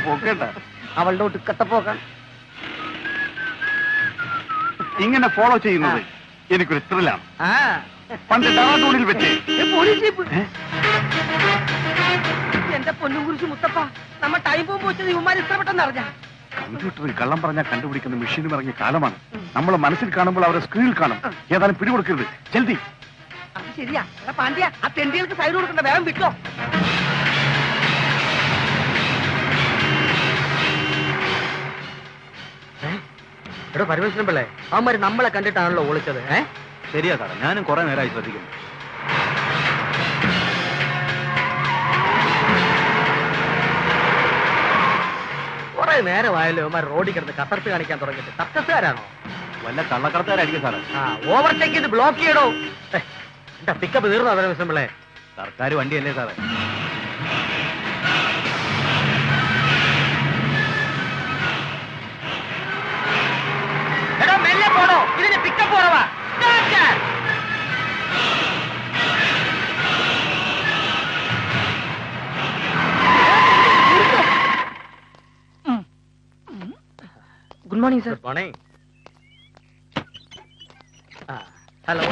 പോക്കേണ്ട. അവളുടെ ഒടുക്കത്തെ പോകാൻ ഇങ്ങനെ ഫോളോ ചെയ്യുന്നത് എനിക്കൊരു ത്രില്ലാണ്. പണ്ട് ഡാറാഡൂണിൽ വെച്ച് എന്റെ പൊന്നും കുറിച്ച് മുത്തപ്പ നമ്മ ടൈം പോകുമ്പോ വെച്ചത് ഇവന്മാർ ഇത്ര പെട്ടെന്ന് അറിഞ്ഞ. കമ്പ്യൂട്ടറിൽ കള്ളം പറഞ്ഞാൽ കണ്ടുപിടിക്കുന്ന മെഷീനും ഇറങ്ങിയ കാലമാണ്. നമ്മൾ മനസ്സിൽ കാണുമ്പോൾ അവരെ സ്ക്രീനിൽ കാണും. ഏതായാലും പിടികൊടുക്കരുത്. ജൽദി. അത് ശരിയാ. എടാ പാണ്ഡ്യ, ആ തെണ്ടികൾക്ക് സൈഡ് കൊടുക്കണ്ട, വേഗം വിട്ടോ. എടോ പരമേശ്വരൻ പിള്ളേ, അവന്മാര് നമ്മളെ കണ്ടിട്ടാണല്ലോ ഒളിച്ചത്. ശരിയാ സാറേ, ഞാനും കുറെ നേരമായി ശ്രദ്ധിക്കുന്നു. കുറെ നേരമായല്ലോ അവന്മാർ റോഡിൽ കിടന്ന് കസർത്ത് കാണിക്കാൻ തുടങ്ങിയിട്ട്. കത്തസുകാരാണോ? വല്ല കള്ളക്കടത്തുകാരായിരിക്കും സാറേ. ഓവർടേക്ക് ചെയ്ത് ബ്ലോക്ക് ചെയ്യണോ? എന്താ പിക്കപ്പ് തീർന്നോ പരമേശ്വരൻ പിള്ളേ? സർക്കാർ വണ്ടിയല്ലേ സാറേ. എടോ മെല്ലെ പോടോ, ഇതിന് പിക്കപ്പ് കുറവാ. Good morning sir. Morning. Hello.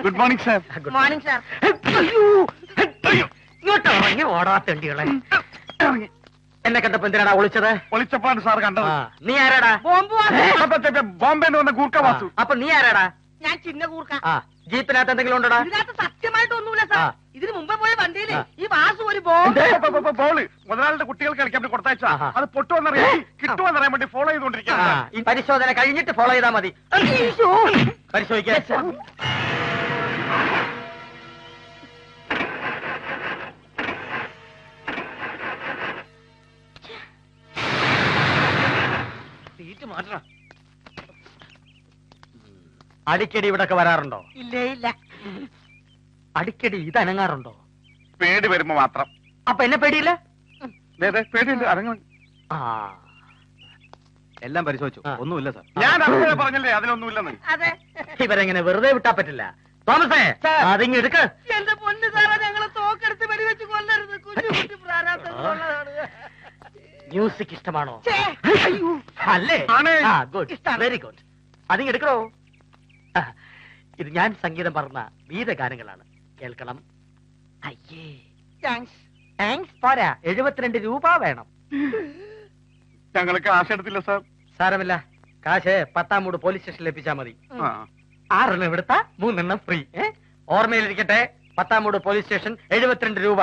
Good morning sir. Good morning sir. ഇങ്ങോട്ട് ഇറങ്ങി ഓടാത്തേണ്ടികളെ. എന്നെ കണ്ടപ്പോ എന്തിനാടാ ഒളിച്ചത്? ഒളിച്ചപ്പോഴാണ് സാർ കണ്ടത്. നീ ആരാടാ? ബോംബെ വന്ന ഗൂർക്ക വാസു. അപ്പൊ നീ ആരാടാ? ഞാൻ ചിന്ന കൂർക്ക. ജീപ്പിനകത്ത് എന്തെങ്കിലും ഉണ്ടോടാ? ഇതിനകത്ത് സത്യമായിട്ടൊന്നുമില്ല സാർ. ഇതിന് മുമ്പേ പോയ വണ്ടിയില് ഈ വാസു ഒരു ബോള് മുതലാളിയുടെ കുട്ടികൾക്ക് കളിക്കാൻ വേണ്ടി കൊടുത്തയച്ചാ. അത് പൊട്ടുവന്നറിയാൻ കിട്ടുമെന്നറിയാൻ വേണ്ടി ഫോളോ ചെയ്തുകൊണ്ടിരിക്കുകയാണ്. ഈ പരിശോധന കഴിഞ്ഞിട്ട് ഫോളോ ചെയ്താൽ മതി. പരിശോധിക്കാം. അടിക്കടി ഇവിടൊക്കെ വരാറുണ്ടോ? ഇല്ലേ ഇല്ല. അടിക്കടി ഇത് അനങ്ങാറുണ്ടോ? പേടി വരുമ്പോ മാത്രം. അപ്പൊ എന്നെ പേടിയില്ല? പേടിയില്ല, അനങ്ങ. എല്ലാം പരിശോധിച്ചു, ഒന്നുമില്ല സാർ. ഞാൻ അങ്ങനെ പറഞ്ഞല്ലേ അതിനൊന്നുമില്ലെന്ന്. അതെ, ഇവരെങ്ങനെ വെറുതെ വിട്ടാ പറ്റില്ല. തോമസേ, അതിങ്ങ് എടുക്ക്. എന്റെ പൊന്ന് സാറേ, ഞങ്ങളെ തോക്കെടുത്ത് വെടിവെച്ച് കൊല്ലരുത്. കുഞ്ഞു പ്രാരാബ്ദങ്ങളുള്ളതാണ്. മ്യൂസിക് ഇഷ്ടമാണോ? അല്ലേ? Good, very good. അതിങ്ങ് എടുക്കണോ? ഇത് ഞാൻ സംഗീതം പറഞ്ഞ ഗീതഗാനങ്ങളാണ്, കേൾക്കണം. അയ്യേ, താങ്ക്സ് പോരാ, 72 രൂപ വേണം. ഞങ്ങൾ കാശ് എടുത്തില്ല സാർ. സാരമില്ല, കാശ് 10-ാം മൂട് പോലീസ് സ്റ്റേഷനിൽ എത്തിച്ചാൽ മതി. 6 എടുത്താ 3 ഫ്രീ. ഓർമ്മയിലിരിക്കട്ടെ, 10-ാം മൂട് പോലീസ് സ്റ്റേഷൻ, 72 രൂപ.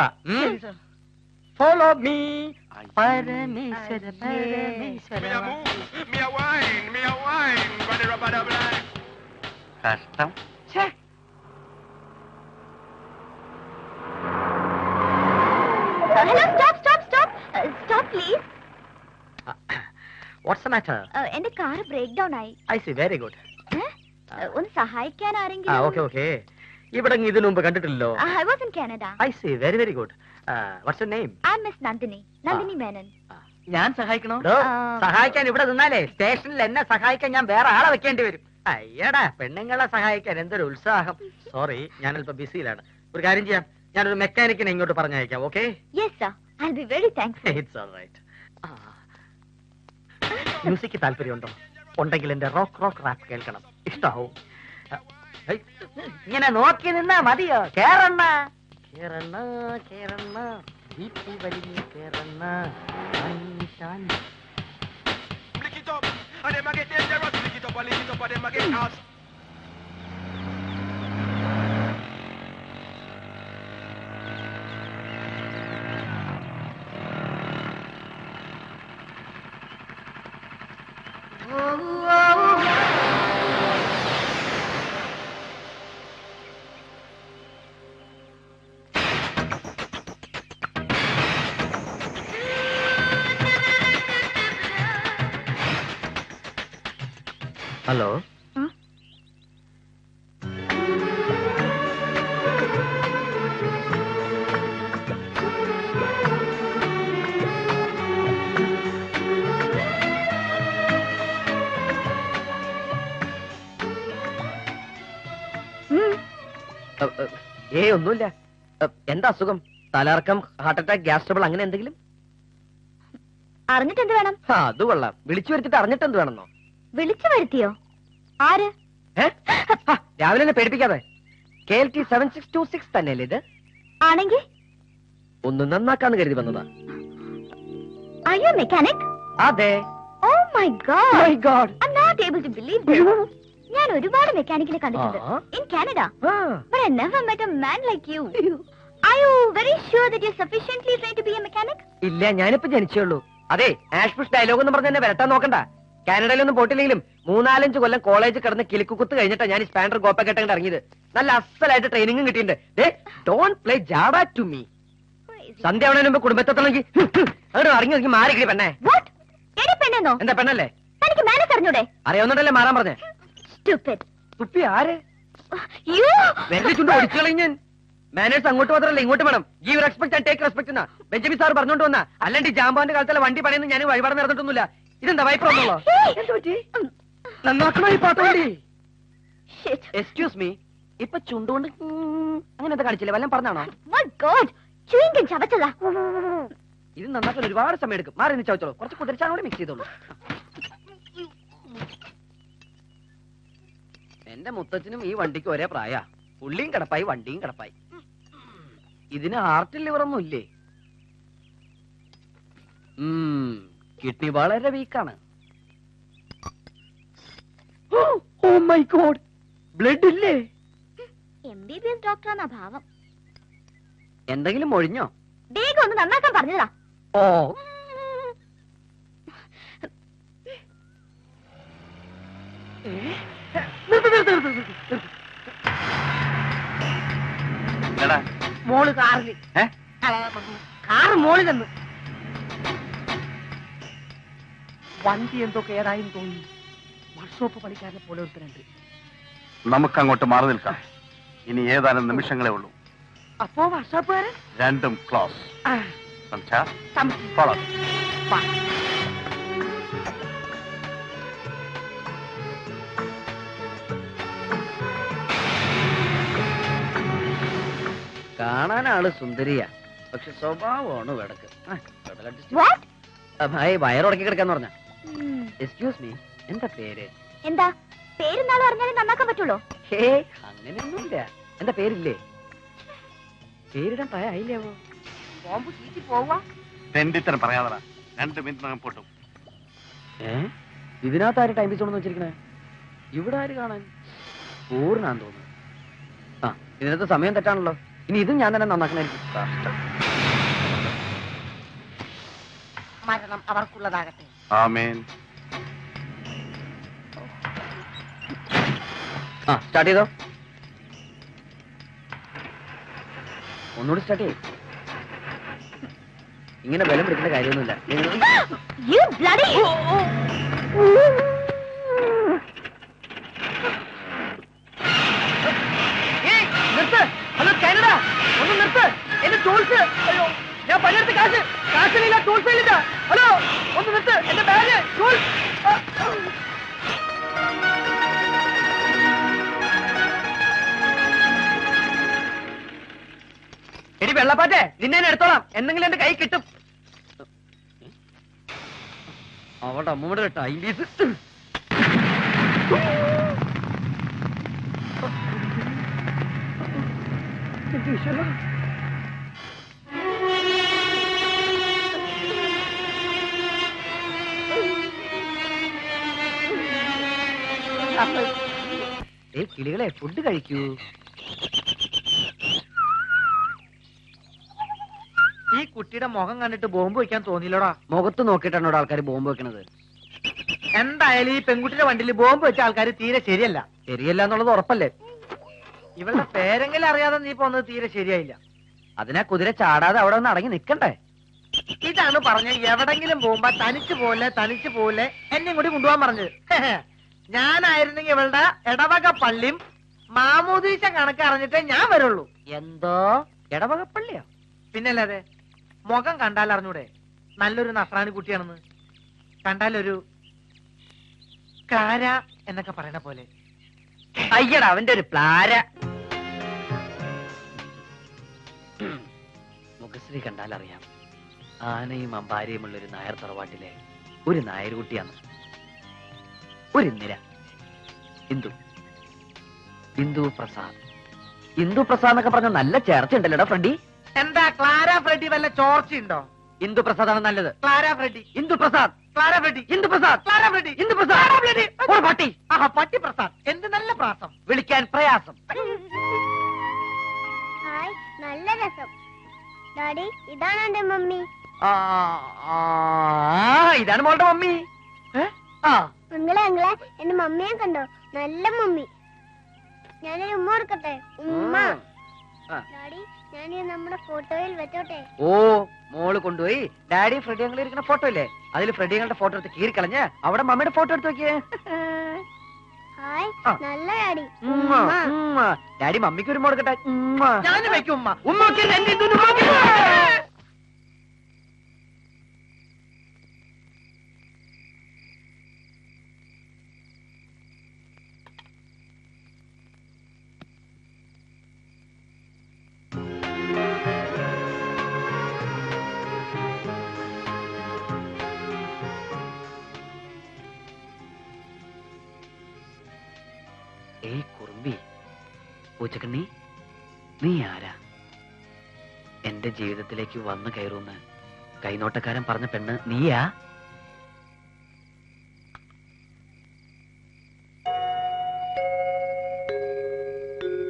Follow me. പരമേശ്വര കഷ്ടം. Hello, stop please. What's the matter? എന്റെ കാർ ബ്രേക്ക് ഡൗൺ ആയി. I see, very good. ഒന്ന് സഹായിക്കാൻ ആരെങ്കിലും? Okay. ഇവിടെ ഇതിനു മുമ്പ് കണ്ടിട്ടില്ലല്ലോ. I was in Canada. I see, very good. What's your name? I'm Miss Nandini Menon. ഞാൻ സഹായിക്കണോ? സഹായിക്കാൻ ഇവിടെ നിന്നാലേ സ്റ്റേഷനിൽ എന്നെ സഹായിക്കാൻ ഞാൻ വേറെ ആളെ വെക്കേണ്ടി വരും. അയ്യടാ, പെണ്ണുങ്ങളെ സഹായിക്കാൻ എന്തൊരു ഉത്സാഹം. സോറി, ഞാൻ അല്പം ബിസിയിലാണ്. ഒരു കാര്യം ചെയ്യാം, ഞാനൊരു മെക്കാനിക്കിനെ ഇങ്ങോട്ട് പറഞ്ഞയക്കാം. Okay? Yes sir, I'll be very thankful. It's all right. Music താല്പര്യമുണ്ടോ? ഉണ്ടെങ്കിൽ എന്റെ റോക്ക് റാപ്പ് കേൾക്കണം, ഇഷ്ടാവും. ഇങ്ങനെ നോക്കി നിന്നാ മതിയോ? കേറണ്ണ വീട്ടിൽ വലിഞ്ഞ് കേറണ്ണ. ഹലോ, ഒന്നുമില്ല. എന്താ അസുഖം? തലകറക്കം, ഹാർട്ട് അറ്റാക്ക്, ഗ്യാസ് ട്രബിൾ, അങ്ങനെ എന്തെങ്കിലും? അറിഞ്ഞിട്ട് എന്ത് വേണം? അത് കൊള്ളാം. വിളിച്ചു വരുത്തിട്ട് അറിഞ്ഞിട്ട് എന്ത് വേണമെന്നോ? വിളിച്ചു വരുത്തിയോ? ആര്? രാവിലെ തന്നെ പേടിപ്പിക്കാതെ. KLT 7626 തന്നെയല്ലേ ഇത്? ആണെങ്കിൽ ഒന്ന് നന്നാക്കാന്ന് കരുതി വന്നതാ. Are you a mechanic? അതെ. Oh my God. My God. I'm not able to believe this. ഞാൻ ഒരുപാട് മെക്കാനിക്കിനെ കണ്ടിട്ടുണ്ട് in Canada. But I never met a man like you. Are you very sure that you're sufficiently trained to be a mechanic? ഇല്ല, ഞാനിപ്പോ ജനിച്ചേ ഉള്ളൂ. അതെ, ആഷ്പുഷ് dialogue എന്ന് പറഞ്ഞ എന്നെ വരട്ടാൻ നോക്കണ്ട. കാനഡയിലൊന്നും പോയിട്ടില്ലെങ്കിലും 3-4 കൊല്ലം കോളേജ് കിടന്ന് കിളിക്കുത്ത് കഴിഞ്ഞിട്ടാ ഞാൻ സ്പാൻഡർ ഗോപ്പക്കെട്ട് ഇറങ്ങിയത്. നല്ല അസലായിട്ട് ട്രെയിനിങ്ങും കിട്ടിയിട്ടുണ്ട്. Don't play java to me. സന്ധ്യ ആവണതിന് മുമ്പ് കുടുംബത്തെത്തണമെങ്കിൽ അവിടെ ഇറങ്ങി മാറി കിളി പെണ്ണേ. എന്താ പെണ്ണല്ലേ? അറിയാവുന്നതല്ലേ മാറാൻ പറഞ്ഞേ? തുപ്പി ആര് വെറുതെ ചുണ്ട് ഒടിച്ചു കളയും ഞാൻ. മാനേഴ്സ് അങ്ങോട്ട് മാത്രമല്ല ഇങ്ങോട്ട് വേണം. Give respect and take respect എന്നാ ബെഞ്ചമിൻ സാർ പറഞ്ഞോണ്ട് വന്നാ. അല്ലാണ്ട് ജാമ്പാന്റെ കാലത്തല്ല വണ്ടി പണിയെന്ന് ഞാൻ വഴിപാട് നടന്നിട്ടൊന്നുമില്ല. ഇതെന്താ വൈപ്പർ ഒന്നുള്ളോ? നന്നാക്കണോ ഈ പാട്ടോടി? എക്സ്ക്യൂസ് മീ, ഇപ്പൊ ചുണ്ടുകൊണ്ട് അങ്ങനത്തെ കാണിച്ചില്ലേ? വല്ലതും പറഞ്ഞാണോ? ഇത് നന്നാക്കാൻ ഒരുപാട് സമയം എടുക്കും. മാറി നിന്ന് ചവച്ചോളൂ. കുറച്ച് കുതിരച്ചാണോട് മിക്സ് ചെയ്തോളൂ. എന്റെ മുത്തച്ഛനും ഈ വണ്ടിക്ക് ഒരേ പ്രായ. പുള്ളിയും കിടപ്പായി, വണ്ടിയും കിടപ്പായി. ഇതിന് ഹാർട്ടിൽ ലിവറൊന്നും ഇല്ലേ? കിഡ്നി വളരെ വീക്കാണ്. ഓ മൈ ഗോഡ്, ബ്ലഡ് ഇല്ലേ? MBBS ഡോക്ടറാണ് ഭാവം. എന്തെങ്കിലും ഒഴിഞ്ഞോ? വേഗം ഒന്ന് നന്നാക്കാൻ പറഞ്ഞതാ. ഓ മോള് കാറില് കാറ് മോളിൽ നിന്ന് വണ്ടി എന്തോ കേടായും തോന്നി. വർക്ക്ഷോപ്പ് പണിക്കാരനെ പോലെ ഒരുത്തരുണ്ട്. നമുക്ക് അങ്ങോട്ട് മാറി നിൽക്കാം. ഇനി ഏതാനും നിമിഷങ്ങളേ ഉള്ളൂ. അപ്പോ വർക്ക്ഷോപ്പുകാരൻ രണ്ടും ക്ലോസ്. കാണാൻ ആള് സുന്ദരിയാ, പക്ഷെ സ്വഭാവമാണ് വെടക്ക്. വയറുടക്കി കിടക്കാന്ന് പറഞ്ഞ. എക്സ്ക്യൂസ് മീ, എന്താ പേര്? എന്താ പേരെന്നാളും അറിഞ്ഞാലേ നന്നാക്കാൻ പറ്റുള്ളൂ? ഹേ, അങ്ങനെയൊന്നുമില്ല. എന്താ പേരില്ലേ? പേരിടാൻ പ്രായമായില്ലേവോ? ബോംബ് ചീറ്റി പോവാ. തെണ്ടിത്തരം പറയാതെ 2 മിനിറ്റ് പൊട്ടും. ഇതിനകത്ത് ആര് ടൈം പീസ് വെച്ചിരിക്കണേ? ഇവിടെ ആര് കാണാൻ? പൂർണ്ണാന്ന് തോന്നുന്നു. ആ, ഇതിനകത്ത് സമയം തെറ്റാണല്ലോ. ഇനി ഇതും ഞാൻ തന്നെ നന്നാക്കണായിരിക്കും. മരണം അവർക്കുള്ളതാകട്ടെ. ആമേൻ. ആ, സ്റ്റാർട്ട് ചെയ്തോ. ഒന്നുകൂടി സ്റ്റാർട്ട് ചെയ്യും. ഇങ്ങനെ ബലം പിടിക്കേണ്ട കാര്യമൊന്നുമില്ല. നിർത്ത്. ഹലോ കാനഡ, ഒന്ന് നിർത്ത്. എന്റെ ടൂൾസ്. അയ്യോ, ഞാൻ പണിയെടുത്ത കാശിലില്ല, ടൂൾസ് ഇല്ല. ഹലോ, ഒന്ന് നിർത്ത്. എന്റെ ബാഗ്, ടൂൾസ്. എടി വെള്ളപ്പാറ്റേ, നിന്നെ ഞാൻ എടുത്തോളാം. എന്തെങ്കിലും എന്റെ കൈ കിട്ടും. അവളുടെ അമ്മൂടെ ടൈം പീസ്. കിളികളെ, ഫുഡ് കഴിക്കൂ. ഈ കുട്ടിയുടെ മുഖം കണ്ടിട്ട് ബോംബ് വെക്കാൻ തോന്നിയില്ലടാ. മുഖത്ത് നോക്കിയിട്ടാണോ ആൾക്കാർ ബോംബ് വെക്കണത്? എന്തായാലും ഈ പെൺകുട്ടിയുടെ വണ്ടിയിൽ ബോംബ് വെച്ച ആൾക്കാർ തീരെ ശരിയല്ല. ശരിയല്ല എന്നുള്ളത് ഉറപ്പല്ലേ? ഇവളുടെ പേരെങ്കിലും അറിയാതെ നീ പോന്നത് തീരെ ശരിയായില്ല. അതിനാ കുതിര ചാടാതെ അവിടെ ഒന്ന് അടങ്ങി നിക്കണ്ടേ? ഇതാണ് പറഞ്ഞ എവിടെങ്കിലും പോകുമ്പോ തനിച്ച് പോലെ എന്നെയും കൂടി കൊണ്ടുപോകാൻ പറഞ്ഞത്. ഞാനായിരുന്നെങ്കിൽ ഇവളുടെ ഇടവക പള്ളിയും മാമോദീസ കണക്ക് അറിഞ്ഞിട്ടേ ഞാൻ വരുള്ളൂ. എന്തോ ഇടവക പള്ളിയോ? പിന്നല്ലാതെ. മുഖം കണ്ടാൽ അറിഞ്ഞൂടെ നല്ലൊരു നസ്രാണി കുട്ടിയാണെന്ന്? കണ്ടാലൊരു കാര എന്നൊക്കെ പറയണ പോലെ. അയ്യടാ, അവന്റെ ഒരു പ്ലാര. മുഖശ്രീ കണ്ടാലറിയാം ആനയും അമ്പാരിയുമുള്ള ഒരു നായർ തറവാട്ടിലെ ഒരു നായർകുട്ടിയാണ്. ഒരു ഇന്ദിര. ഇന്ദു. ഇന്ദു പ്രസാദ്. ഇന്ദു പ്രസാദ് എന്നൊക്കെ പറഞ്ഞ നല്ല ചേർച്ച ഉണ്ടല്ലോടാ ഫ്രണ്ടി. എന്താ ക്ലാര ഫ്രെഡി വല്ല ചോർച്ചയുണ്ടോ? ഇന്ദു പ്രസാദ് ആണ് നല്ലത്. Clara Freddy, Indu Prasad, Clara Freddy, Indu Prasad, Clara Freddy, Indu Prasad. ഒരു പട്ടി. ആഹാ, പട്ടി പ്രസാദ്. എന്ത് നല്ല പ്രാസം. വിളിക്കാൻ പ്രയാസം. ഹായ്, നല്ല രസം. ഡാഡി, ഇതാണ് എന്റെ മമ്മി. ഇതാണ് മോളുടെ മമ്മി. അങ്ങളെ എന്റെ മമ്മിയെ കണ്ടോ? നല്ല മമ്മി. ഞാനൊരു ഉമ്മ കൊടുക്കട്ടെ? ഉമ്മ. ഡാഡി, ഞാൻ നമ്മുടെ ഫോട്ടോയിൽ വെച്ചോട്ടെ? ഓ, മോള് കൊണ്ടുപോയി ഡാഡി ഫ്രെഡി ഞങ്ങൾ ഇരിക്കുന്ന ഫോട്ടോ ഇല്ലേ, അതിൽ ഫ്രെഡി ഞങ്ങളുടെ ഫോട്ടോ എടുത്ത് കീറിക്കളഞ്ഞ് അവിടെ മമ്മിയുടെ ഫോട്ടോ എടുത്ത് നോക്കിയേ. ഹായ്, നല്ല ഡാഡി. ഡാഡി മമ്മിക്ക് ഒരു കൊടുക്കട്ടെ. ഞാൻ വെക്കും ഉമ്മ. ഉമ്മ പൂച്ചക്കണ്ണി, നീ ആരാ? എന്റെ ജീവിതത്തിലേക്ക് വന്നു കയറൂന്ന് കൈനോട്ടക്കാരൻ പറഞ്ഞ പെണ്ണ് നീയാ?